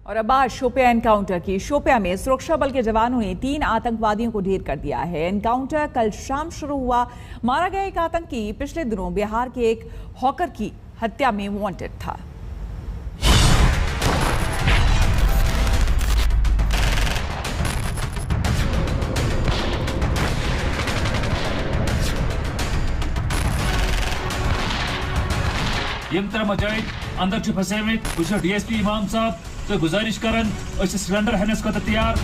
और अब आज शोपिया एनकाउंटर की। शोपिया में सुरक्षा बल के जवानों ने 3 आतंकवादियों को ढेर कर दिया है। एनकाउंटर कल शाम शुरू हुआ। मारा गया एक आतंकी पिछले दिनों बिहार के एक हॉकर की हत्या में वांटेड था। यम तर मजाइद अंदर छु फसेमित बस डीएसपी इमाम साहब तो गुजारिश करन सिलेंडर हनस को तैयार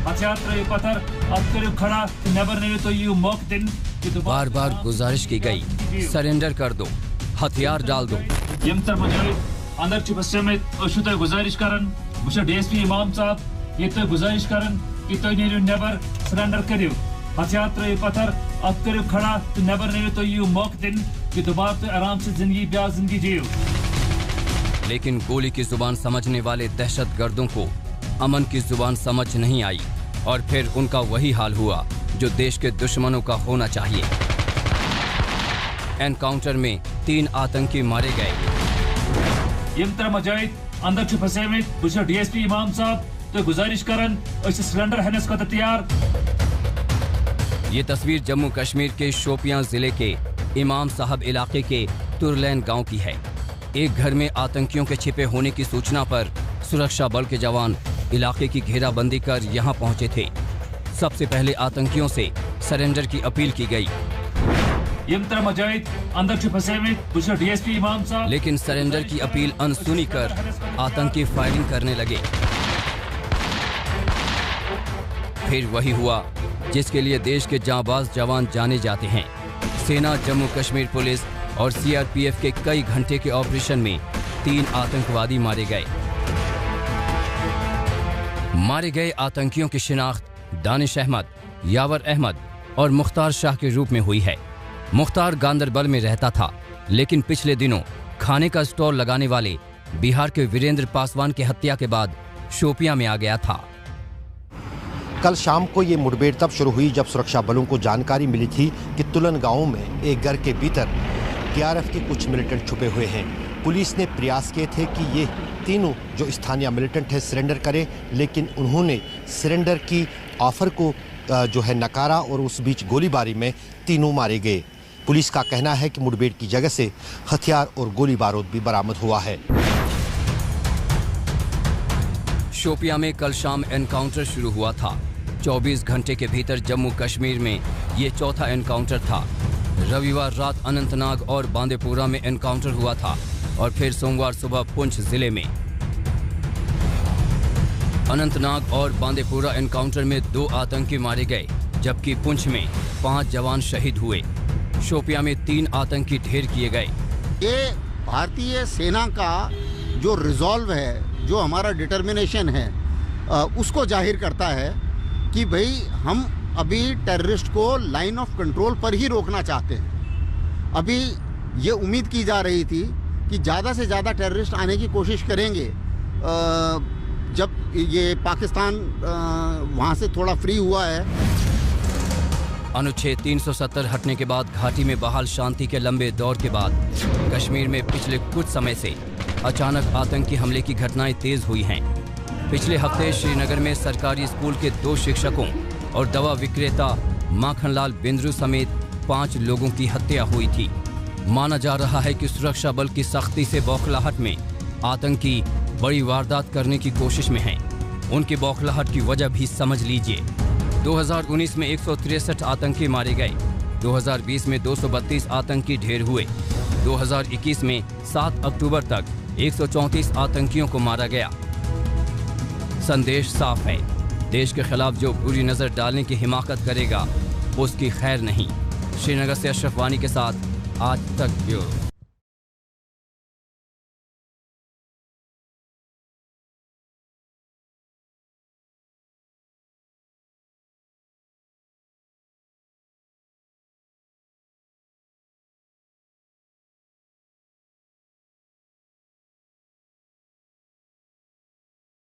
हथियार त्रय पत्थर अब करो खड़ा नेबर नहीं तो यू मौक दिन बार बार गुजारिश की गई, सरेंडर कर दो, हथियार डाल दो। यम तर मजाइद अंदर छु फसेमित तो गुजारिश करन बस डीएसपी इमाम साहब ये तो गुजारिश करन कि तो नहीं नेबर सरेंडर करियो हथियार त्रय पत्थर अब करो खड़ा नेबर नहीं तो यू मौक दिन कि दोबारा तो आराम से जिंदगी जियो। लेकिन गोली की जुबान समझने वाले दहशतगर्दों को अमन की जुबान समझ नहीं आई और फिर उनका वही हाल हुआ जो देश के दुश्मनों का होना चाहिए। एनकाउंटर में 3 आतंकी मारे गए। यमतर मजाइद अंदर छु फसेमित बस डीएसपी इमाम साहब तो गुजारिश करन सिलेंडर हनस को तैयार। ये तस्वीर जम्मू कश्मीर के शोपियां जिले के इमाम साहब इलाके के तुरलैन गांव की है। एक घर में आतंकियों के छिपे होने की सूचना पर सुरक्षा बल के जवान इलाके की घेराबंदी कर यहां पहुंचे थे। सबसे पहले आतंकियों से सरेंडर की अपील की गई। यमतर मजाइद अंदर छु फसेमित बस डीएसपी इमाम साहब लेकिन सरेंडर की अपील अनसुनी कर आतंकी फायरिंग करने लगे। फिर वही हुआ जिसके लिए देश के जांबाज जवान जाने जाते हैं। सेना, जम्मू कश्मीर पुलिस और सीआरपीएफ के कई घंटे के ऑपरेशन में 3 आतंकवादी मारे गए। मारे गए आतंकियों की शिनाख्त दानिश अहमद, यावर अहमद और मुख्तार शाह के रूप में हुई है। मुख्तार गांदरबल में रहता था, लेकिन पिछले दिनों खाने का स्टॉल लगाने वाले बिहार के वीरेंद्र पासवान की हत्या के बाद शोपियां में आ गया था। कल शाम को ये मुठभेड़ तब शुरू हुई जब सुरक्षा बलों को जानकारी मिली थी कि तुलन गांव में एक घर के भीतर डीआरएफ के कुछ मिलिटेंट छुपे हुए हैं। पुलिस ने प्रयास किए थे कि ये तीनों जो स्थानीय मिलिटेंट है सरेंडर करें, लेकिन उन्होंने सरेंडर की ऑफर को जो है नकारा और उस बीच गोलीबारी में तीनों मारे गए। पुलिस का कहना है कि मुठभेड़ की जगह से हथियार और गोली बारूद भी बरामद हुआ है। शोपियां में कल शाम एनकाउंटर शुरू हुआ था। 24 घंटे के भीतर जम्मू कश्मीर में ये चौथा एनकाउंटर था। रविवार रात अनंतनाग और बांदीपुरा में एनकाउंटर हुआ था और फिर सोमवार सुबह पुंछ जिले में। अनंतनाग और बांदीपुरा एनकाउंटर में 2 आतंकी मारे गए, जबकि पुंछ में 5 जवान शहीद हुए। शोपियां में 3 आतंकी ढेर किए गए। ये भारतीय सेना का जो रिजॉल्व है, जो हमारा डिटर्मिनेशन है, उसको जाहिर करता है कि भाई हम अभी टेररिस्ट को लाइन ऑफ कंट्रोल पर ही रोकना चाहते हैं। अभी ये उम्मीद की जा रही थी कि ज़्यादा से ज़्यादा टेररिस्ट आने की कोशिश करेंगे जब ये पाकिस्तान वहाँ से थोड़ा फ्री हुआ है। अनुच्छेद 370 हटने के बाद घाटी में बहाल शांति के लंबे दौर के बाद कश्मीर में पिछले कुछ समय से अचानक आतंकी हमले की घटनाएं तेज हुई हैं। पिछले हफ्ते श्रीनगर में सरकारी स्कूल के 2 शिक्षकों और दवा विक्रेता माखनलाल बिंद्रू समेत 5 लोगों की हत्या हुई थी। माना जा रहा है कि सुरक्षा बल की सख्ती से बौखलाहट में आतंकी बड़ी वारदात करने की कोशिश में हैं। उनकी बौखलाहट की वजह भी समझ लीजिए। 2019 में 163 आतंकी मारे गए। 2020 में 232 आतंकी ढेर हुए। 2021 में 7 अक्टूबर तक 134 आतंकियों को मारा गया। संदेश साफ है, देश के खिलाफ जो बुरी नजर डालने की हिमाकत करेगा उसकी खैर नहीं। श्रीनगर से अशरफ वानी के साथ आज तक ब्यूरो।